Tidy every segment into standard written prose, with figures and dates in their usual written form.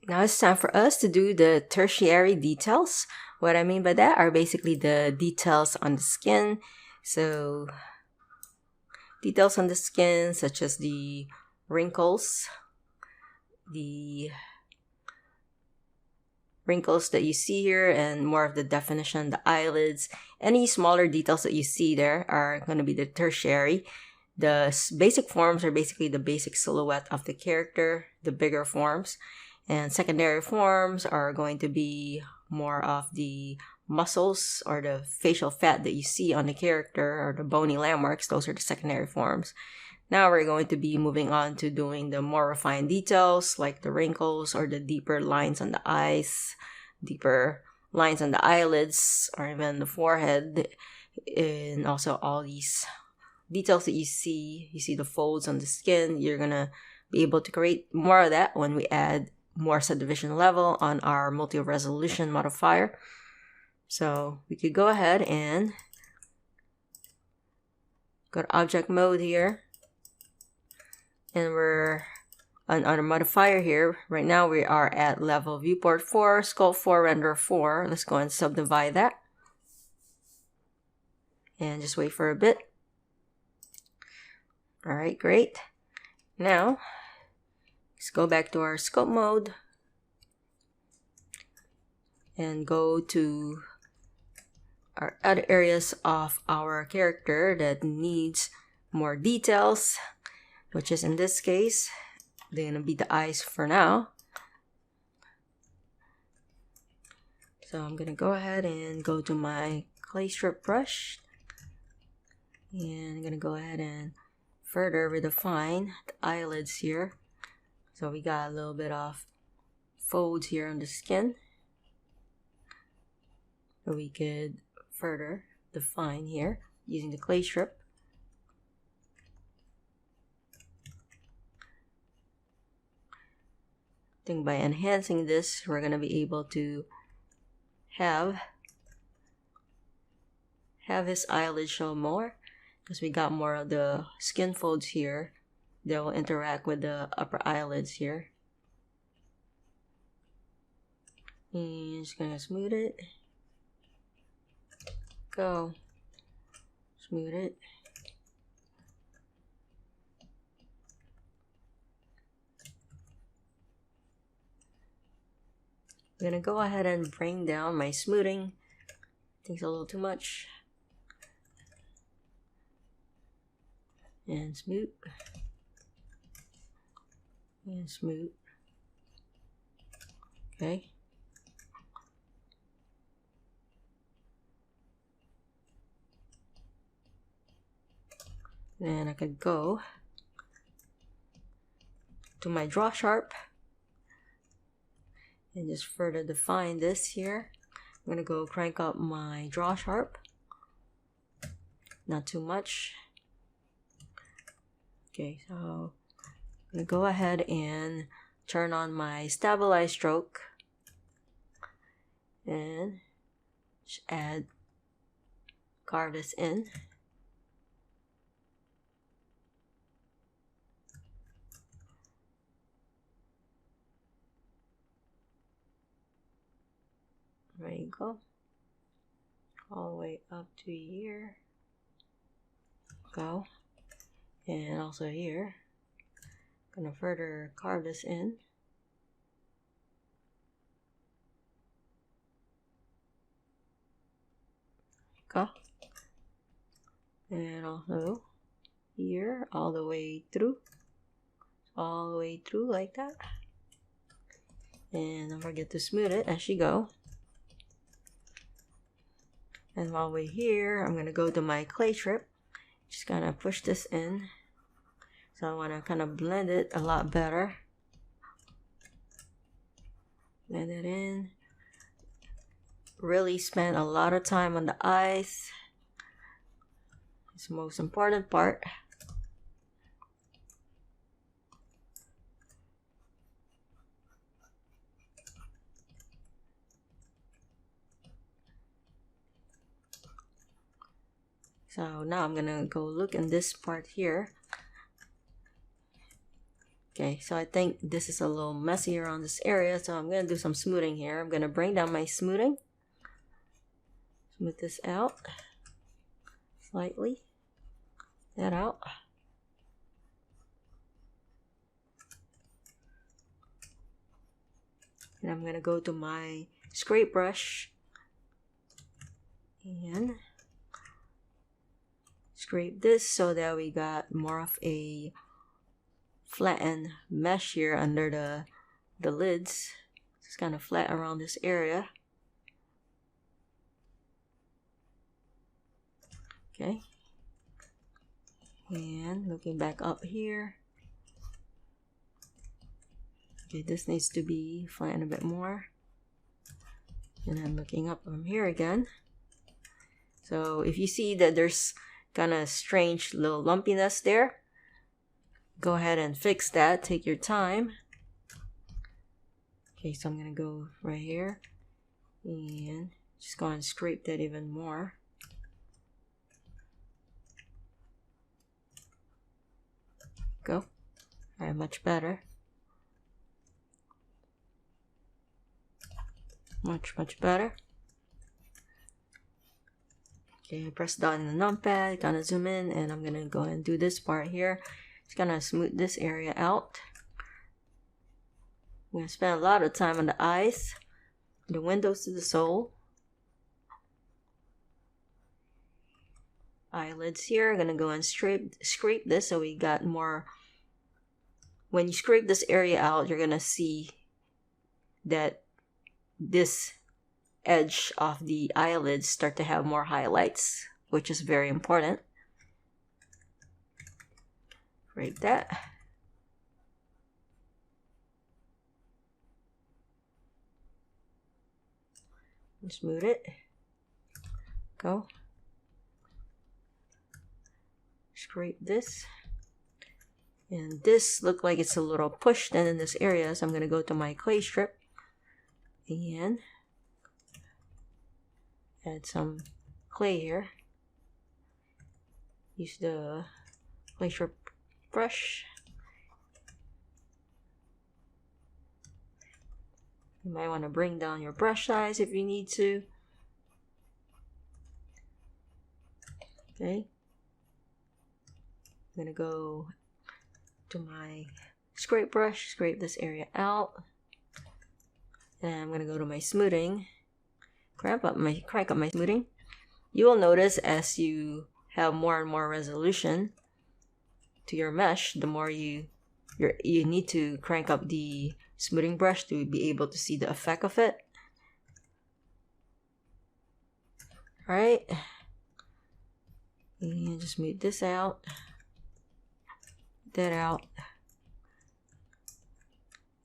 Now it's time for us to do the tertiary details. What I mean by that are basically the details on the skin. So details on the skin such as the wrinkles, the wrinkles that you see here, and more of the definition, the eyelids. Any smaller details that you see there are going to be the tertiary. The basic forms are basically the basic silhouette of the character, the bigger forms. And secondary forms are going to be more of the muscles or the facial fat that you see on the character, or the bony landmarks. Those are the secondary forms. Now we're going to be moving on to doing the more refined details like the wrinkles or the deeper lines on the eyes, deeper lines on the eyelids, or even the forehead, and also all these details that you see the folds on the skin. You're gonna be able to create more of that when we add more subdivision level on our multi-resolution modifier. So we could go ahead and go to object mode here, and we're on our modifier here. Right now we are at level viewport 4, sculpt 4, render 4. Let's go and subdivide that and just wait for a bit. Alright, great. Now let's go back to our scope mode and go to our other areas of our character that needs more details, which is in this case, they're gonna be the eyes for now. So I'm gonna go ahead and go to my clay strip brush, and I'm gonna go ahead and further redefine the eyelids here. So we got a little bit of folds here on the skin, so we could further define here using the clay strip. I think by enhancing this, we're going to be able to have his eyelids show more, because we got more of the skin folds here that will interact with the upper eyelids here. And just gonna smooth it. Go. Smooth it. I'm gonna go ahead and bring down my smoothing. I think it's a little too much. And smooth. And smooth. Okay. Then I could go to my draw sharp and just further define this here. I'm gonna go crank up my draw sharp, not too much. Okay, so I'm gonna go ahead and turn on my stabilize stroke and just carve this in. There you go. All the way up to here. Go. And also here. I'm gonna further carve this in. Go. And also here, all the way through. All the way through like that. And don't forget to smooth it as you go. And while we're here, I'm gonna go to my clay strip. Just gonna push this in. So I wanna kind of blend it a lot better. Blend it in. Really spend a lot of time on the eyes. It's the most important part. So now I'm gonna go look in this part here. Okay, so I think this is a little messy around this area, so I'm going to do some smoothing here. I'm going to bring down my smoothing. Smooth this out slightly. That out. And I'm going to go to my scrape brush and scrape this so that we got more of a flattened mesh here under the lids. It's kind of flat around this area. Okay. And looking back up here. Okay, this needs to be flattened a bit more. And then looking up from here again. So if you see that there's kind of strange little lumpiness there, go ahead and fix that. Take your time. Okay, so I'm going to go right here and just go and scrape that even more. Go. All right, much better. Much better. Okay, I press down in the numpad, gonna zoom in, and I'm gonna go and do this part here. Just gonna smooth this area out. I'm gonna spend a lot of time on the eyes, the windows to the sole, eyelids here. I'm gonna go and scrape this so we got more. When you scrape this area out, you're gonna see that this edge of the eyelids start to have more highlights, which is very important. Scrape that. And smooth it. Go. Scrape this. And this looked like it's a little pushed in this area, so I'm going to go to my clay strip and add some clay here. Use the clay strip brush. You might want to bring down your brush size if you need to. Okay. I'm going to go to my scrape brush, scrape this area out. And I'm going to go to my smoothing, crank up my smoothing. You will notice as you have more and more resolution to your mesh, the more you need to crank up the smoothing brush to be able to see the effect of it. All right, and just smooth this out, that out.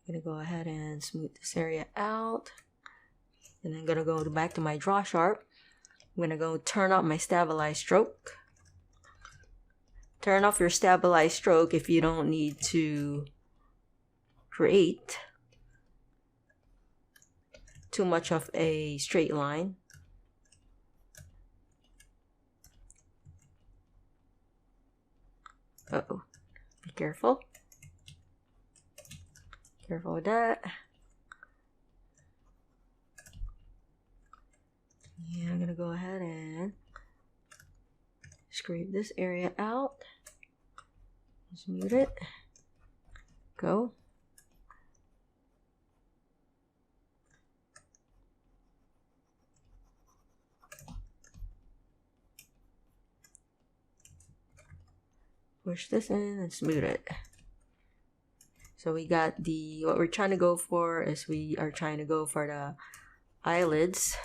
I'm gonna go ahead and smooth this area out, and I'm gonna go back to my draw sharp. I'm gonna go turn up my stabilized stroke. Turn off your stabilized stroke if you don't need to create too much of a straight line. Uh-oh, be careful. Careful with that. Yeah, I'm gonna go ahead and scrape this area out. Smooth it. Go. Push this in and smooth it. So we got what we're trying to go for is we are trying to go for the eyelids.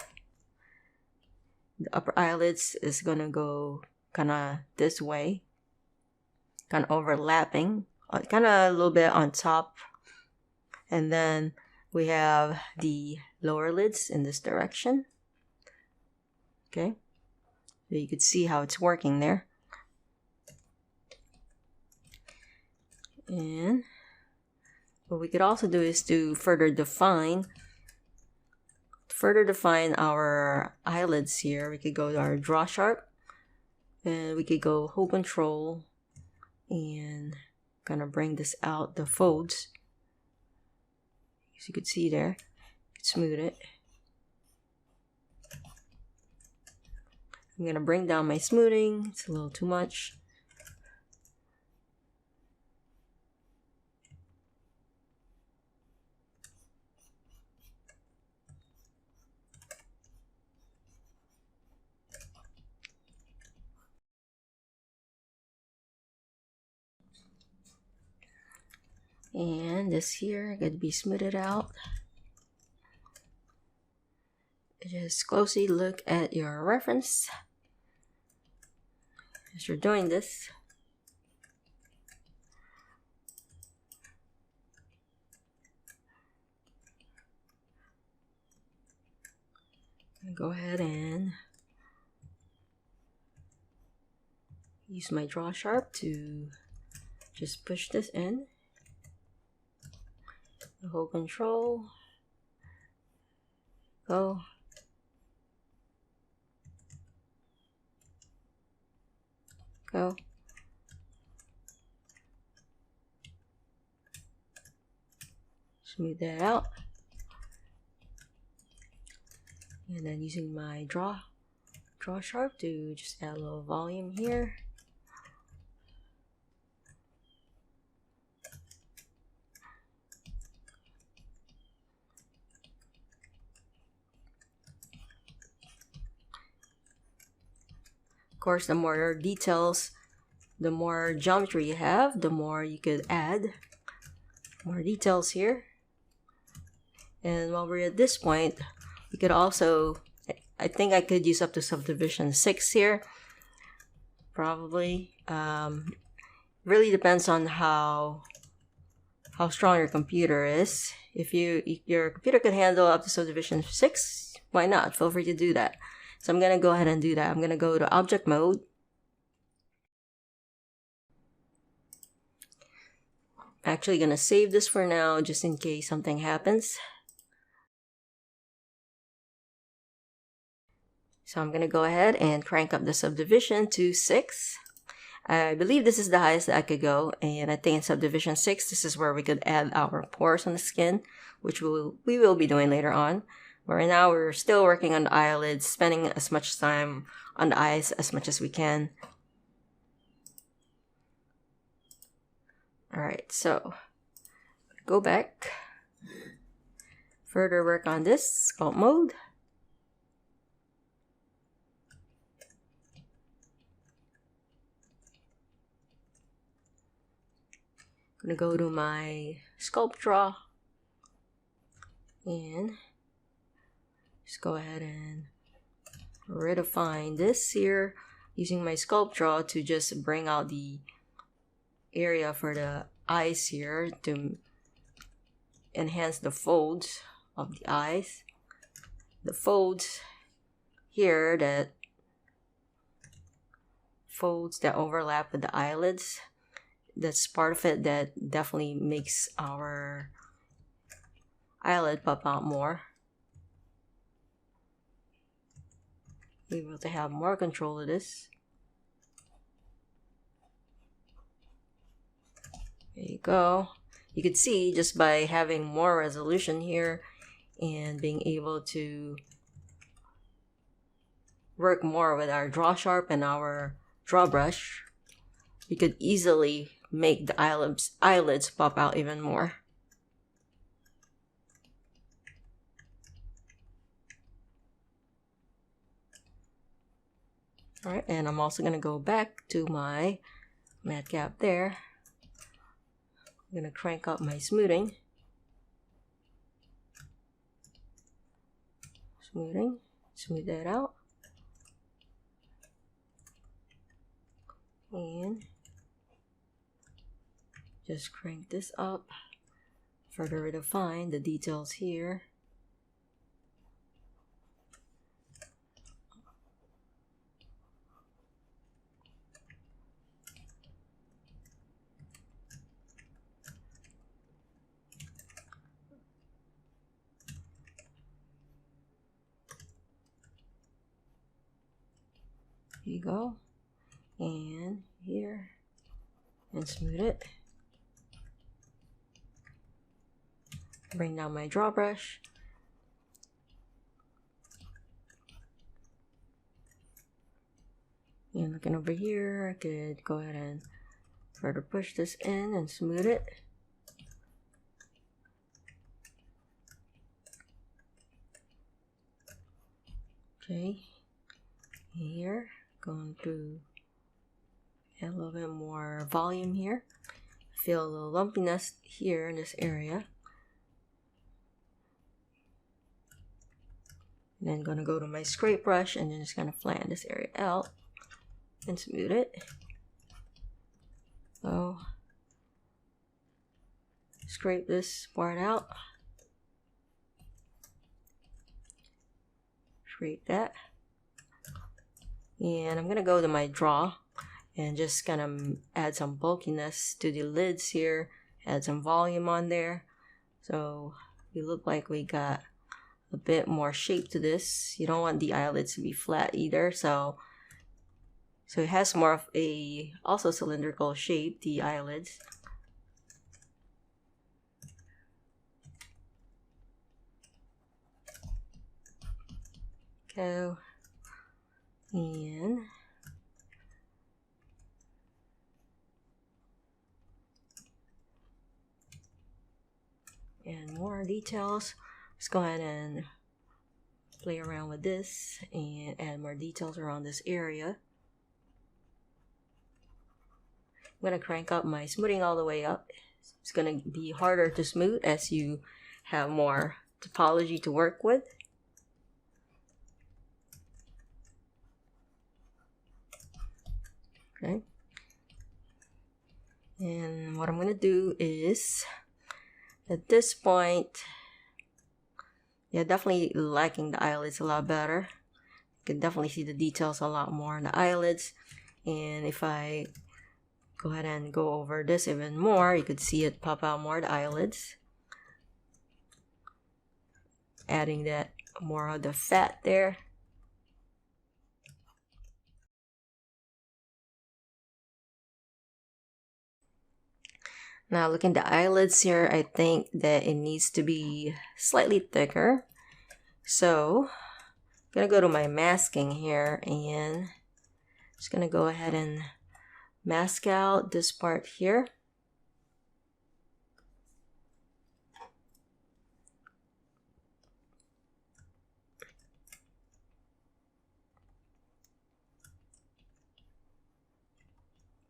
The upper eyelids is gonna go kind of this way, kind of overlapping, kind of a little bit on top, and then we have the lower lids in this direction. Okay, so you could see how it's working there. And what we could also do is to further define our eyelids here. We could go to our draw sharp, and we could go hold control and gonna bring this out, the folds. As you can see there, you can smooth it. I'm gonna bring down my smoothing. It's a little too much. And this here could be smoothed out. Just closely look at your reference as you're doing this. Go ahead and use my draw sharp to just push this in. Hold control. Go. Go. Smooth that out. And then using my draw sharp to just add a little volume here. Of course, the more details, the more geometry you have, the more you could add more details here. And while we're at this point, we could also, I think I could use up to subdivision 6 here. Probably. Really depends on how strong your computer is. If your computer could handle up to subdivision 6, why not? Feel free to do that. So I'm gonna go ahead and do that. I'm gonna go to object mode. I'm actually gonna save this for now just in case something happens. So I'm gonna go ahead and crank up the subdivision to 6. I believe this is the highest that I could go, and I think in subdivision 6, this is where we could add our pores on the skin, which we will be doing later on. But right now, we're still working on the eyelids, spending as much time on the eyes as much as we can. Alright, so go back. Further work on this, sculpt mode. I'm gonna go to my sculpt draw and just go ahead and redefine this here using my sculpt draw to just bring out the area for the eyes here to enhance the folds of the eyes. The folds here, that folds that overlap with the eyelids, that's part of it that definitely makes our eyelid pop out more. Be able to have more control of this. There you go. You can see just by having more resolution here and being able to work more with our draw sharp and our draw brush, we could easily make the eyelids pop out even more. Alright, and I'm also going to go back to my matte gap there. I'm going to crank up my smoothing. Smooth that out. And just crank this up. Further redefine the details here. Here you go. And here. And smooth it. Bring down my draw brush. And looking over here, I could go ahead and further push this in and smooth it. Okay, here, going to add a little bit more volume here. Feel a little lumpiness here in this area. And then gonna go to my scrape brush and then just gonna flatten this area out and smooth it. So scrape this part out. Scrape that. And I'm gonna go to my draw and just gonna add some bulkiness to the lids here. Add some volume on there. So we look like we got a bit more shape to this. You don't want the eyelids to be flat either, so it has more of a also cylindrical shape, the eyelids. Go and more details. Let's go ahead and play around with this and add more details around this area. I'm going to crank up my smoothing all the way up. It's going to be harder to smooth as you have more topology to work with. Okay. And what I'm going to do is, at this point, yeah, definitely liking the eyelids a lot better. You can definitely see the details a lot more in the eyelids. And if I go ahead and go over this even more, you could see it pop out more, the eyelids. Adding that more of the fat there. Now looking at the eyelids here, I think that it needs to be slightly thicker. So I'm gonna go to my masking here and just gonna go ahead and mask out this part here.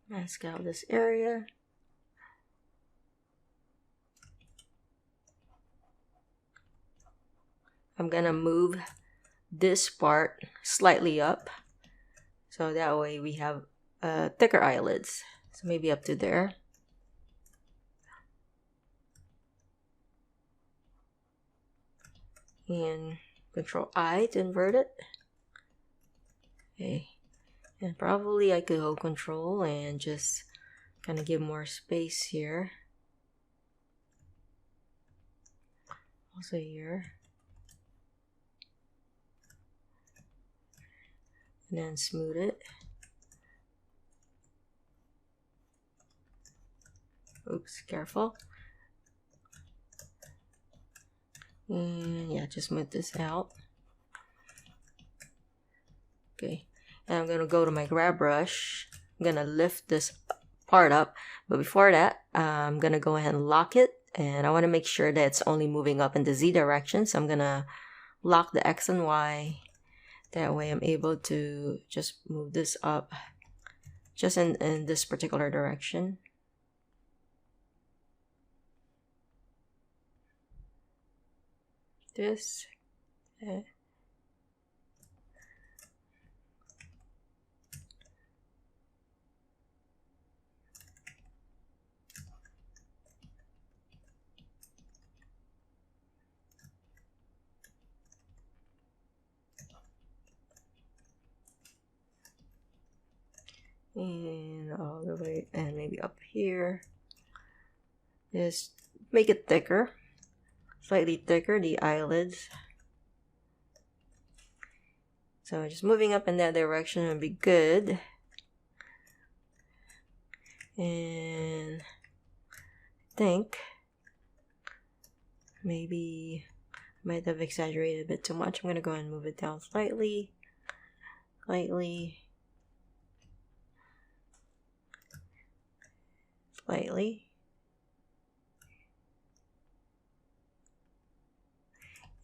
Mask out this area. I'm gonna move this part slightly up, so that way we have thicker eyelids. So maybe up to there. And Control I to invert it. Okay. And probably I could hold Control and just kind of give more space here. Also here. And then smooth it. Oops, careful. And yeah, just smooth this out. Okay, and I'm gonna go to my grab brush. I'm gonna lift this part up, but before that, I'm gonna go ahead and lock it. And I want to make sure that it's only moving up in the Z direction. So I'm gonna lock the X and Y. That way I'm able to just move this up just in this particular direction. This. And all the way, and maybe up here. Just make it thicker, slightly thicker, the eyelids. So just moving up in that direction would be good. And I think Maybe might have exaggerated a bit too much. I'm gonna go ahead and move it down slightly. Slightly.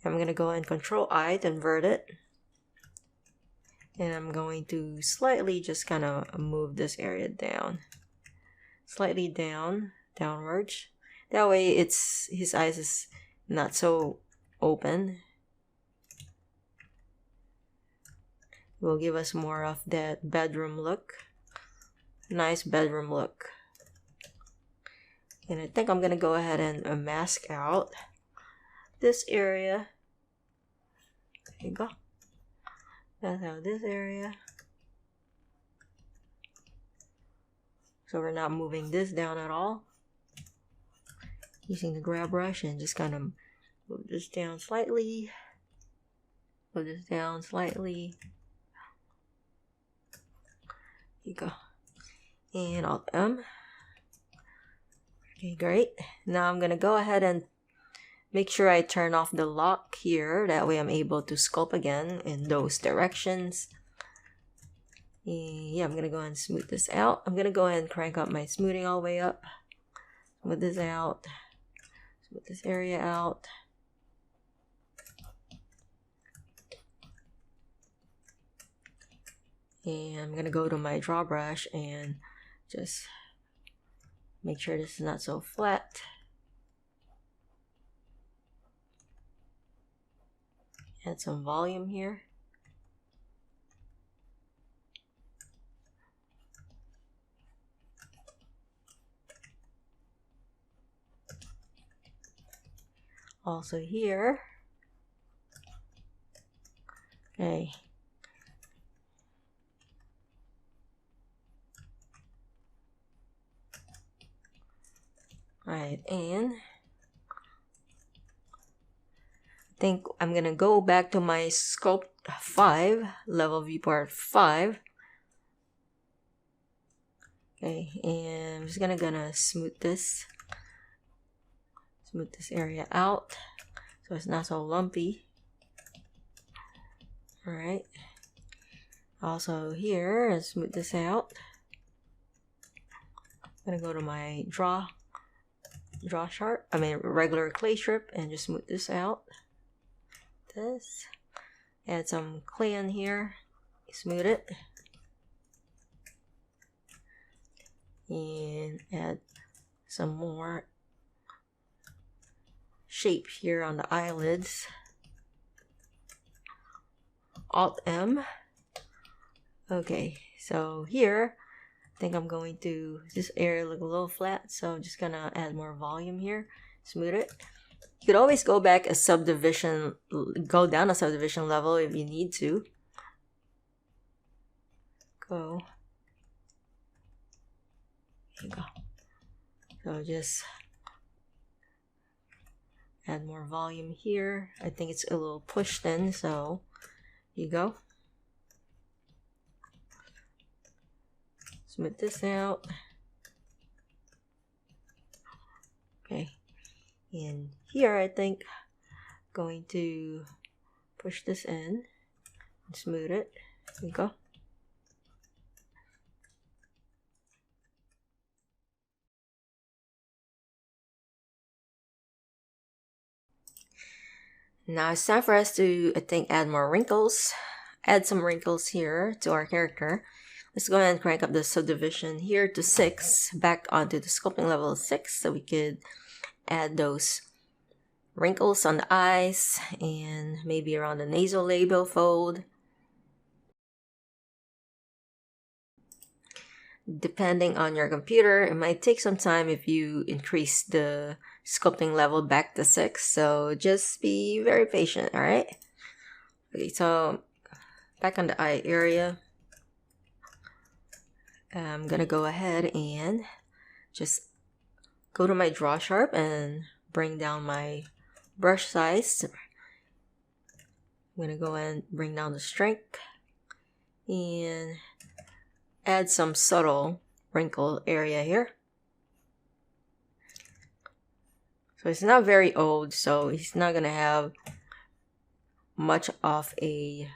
I'm gonna go and Control I to invert it. And I'm going to slightly just kind of move this area down. Slightly downwards. That way his eyes is not so open. It will give us more of that bedroom look. Nice bedroom look. And I think I'm gonna go ahead and mask out this area. There you go. That's how this area. So we're not moving this down at all. Using the grab brush and just kind of move this down slightly. Move this down slightly. There you go. And Alt M. Okay, great. Now I'm gonna go ahead and make sure I turn off the lock here. That way I'm able to sculpt again in those directions. And yeah, I'm gonna go ahead and smooth this out. I'm gonna go ahead and crank up my smoothing all the way up. Smooth this out. Smooth this area out. And I'm gonna go to my draw brush and just make sure this is not so flat. Add some volume here. Also here. Okay. Alright, and I think I'm gonna go back to my sculpt 5, level viewport 5. Okay, and I'm just gonna smooth this area out so it's not so lumpy. Alright. Also here, smooth this out. I'm gonna go to my regular clay strip and just smooth this out. This. Add some clay in here. Smooth it. And add some more shape here on the eyelids. Alt M. Okay, so here I think I'm going to, this area look a little flat, so I'm just gonna add more volume here. Smooth it. You could always go down a subdivision level if you need to. There you go. So just add more volume here. I think it's a little pushed in, so here you go. Smooth this out. Okay. And here I think going to push this in and smooth it. There you go. Now it's time for us to, I think, add more wrinkles. Add some wrinkles here to our character. Let's go ahead and crank up the subdivision here to 6, back onto the sculpting level 6, so we could add those wrinkles on the eyes and maybe around the nasolabial fold. Depending on your computer, it might take some time if you increase the sculpting level back to 6, so just be very patient, alright? Okay, so back on the eye area, I'm gonna go ahead and just go to my draw sharp and bring down my brush size. I'm gonna go and bring down the strength and add some subtle wrinkle area here. So he's not very old, so he's not gonna have much of a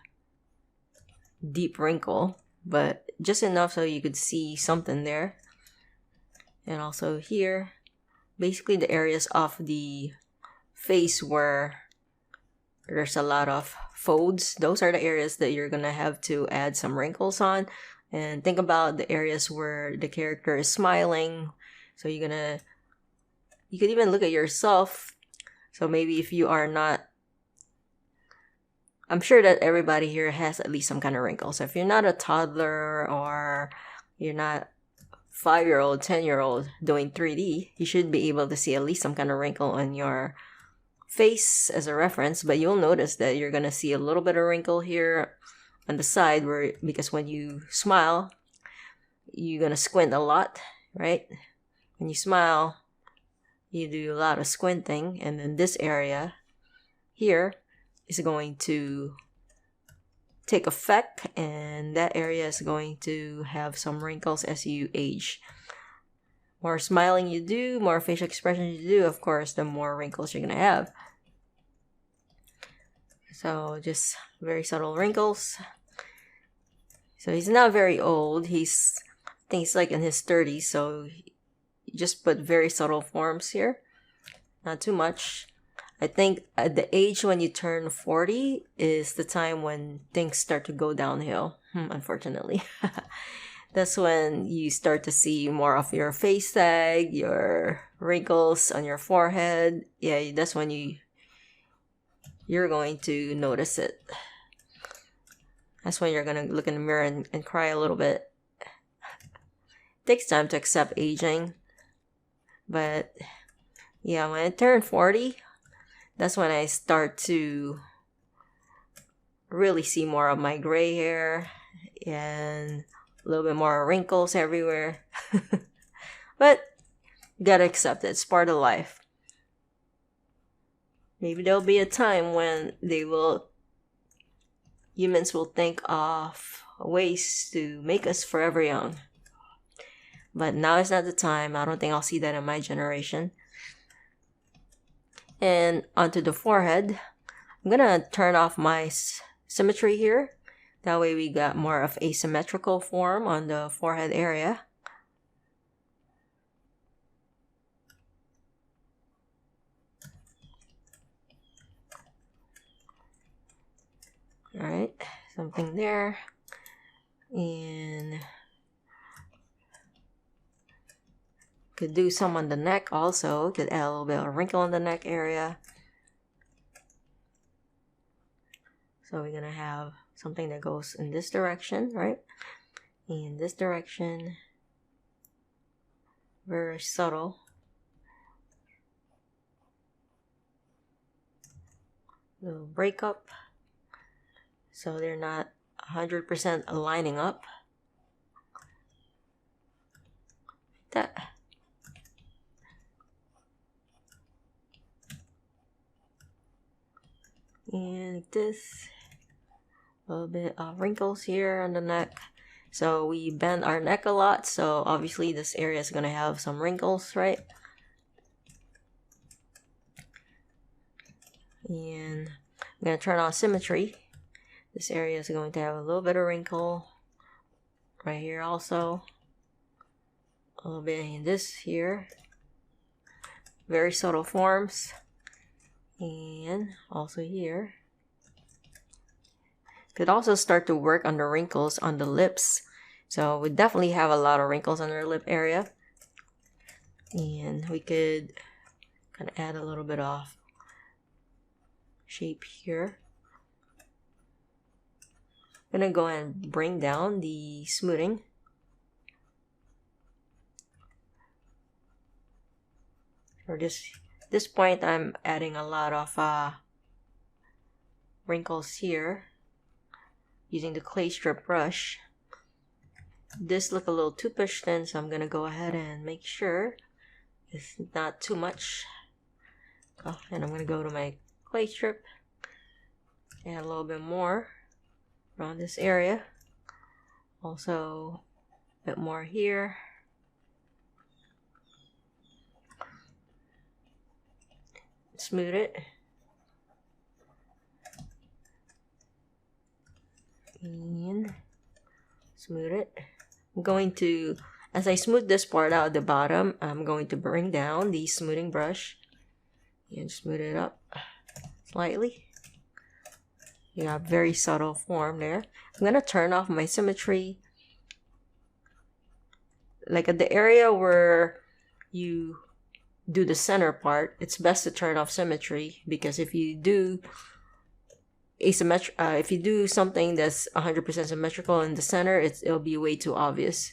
deep wrinkle, but just enough so you could see something there. And also here, basically the areas of the face where there's a lot of folds, those are the areas that you're gonna have to add some wrinkles on. And think about the areas where the character is smiling. So you could even look at yourself. So maybe if you are not, I'm sure that everybody here has at least some kind of wrinkles. So if you're not a toddler or you're not 5-year-old, 10-year-old doing 3D, you should be able to see at least some kind of wrinkle on your face as a reference. But you'll notice that you're gonna see a little bit of wrinkle here on the side because when you smile, you're gonna squint a lot, right? When you smile, you do a lot of squinting, and then this area here is going to take effect, and that area is going to have some wrinkles as you age. More smiling you do, more facial expression you do, of course, the more wrinkles you're gonna have. So just very subtle wrinkles. So he's not very old. I think he's like in his 30s, so just put very subtle forms here. Not too much. I think at the age when you turn 40 is the time when things start to go downhill, unfortunately. That's when you start to see more of your face sag, your wrinkles on your forehead. Yeah, that's when you're going to notice it. That's when you're going to look in the mirror and cry a little bit. It takes time to accept aging. But yeah, when I turn 40, that's when I start to really see more of my gray hair and a little bit more wrinkles everywhere. But you gotta accept it. It's part of life. Maybe there'll be a time when humans will think of ways to make us forever young. But now is not the time. I don't think I'll see that in my generation. And onto the forehead. I'm gonna turn off my symmetry here. That way we got more of a symmetrical form on the forehead area. Alright, something there. And could do some on the neck also. Could add a little bit of wrinkle on the neck area. So we're gonna have something that goes in this direction, right? In this direction. Very subtle. Little breakup. So they're not 100% aligning up. That. And like this. A little bit of wrinkles here on the neck. So we bend our neck a lot, so obviously this area is going to have some wrinkles, right? And I'm going to turn on symmetry. This area is going to have a little bit of wrinkle right here also. A little bit in this here. Very subtle forms. And also here. Could also start to work on the wrinkles on the lips. So we definitely have a lot of wrinkles on our lip area. And we could kind of add a little bit of shape here. I'm gonna go and bring down the smoothing. For this point, I'm adding a lot of wrinkles here using the clay strip brush. This look a little too pushed in, so I'm gonna go ahead and make sure it's not too much. Oh, and I'm gonna go to my clay strip, add a little bit more around this area. Also, a bit more here. Smooth it. And smooth it. I'm going to, as I smooth this part out at the bottom, I'm going to bring down the smoothing brush and smooth it up slightly. You have very subtle form there. I'm going to turn off my symmetry. Like at the area where you do the center part, it's best to turn off symmetry, because if you do if you do something that's 100% symmetrical in the center, it'll be way too obvious.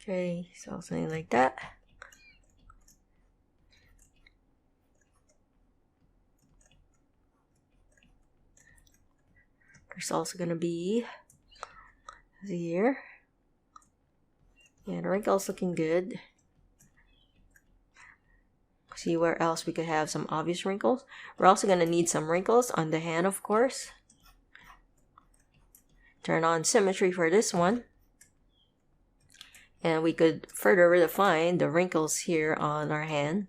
Okay, so something like that. There's also gonna be here. Yeah, the wrinkle's looking good. See where else we could have some obvious wrinkles. We're also going to need some wrinkles on the hand, of course. Turn on symmetry for this one. And we could further redefine the wrinkles here on our hand.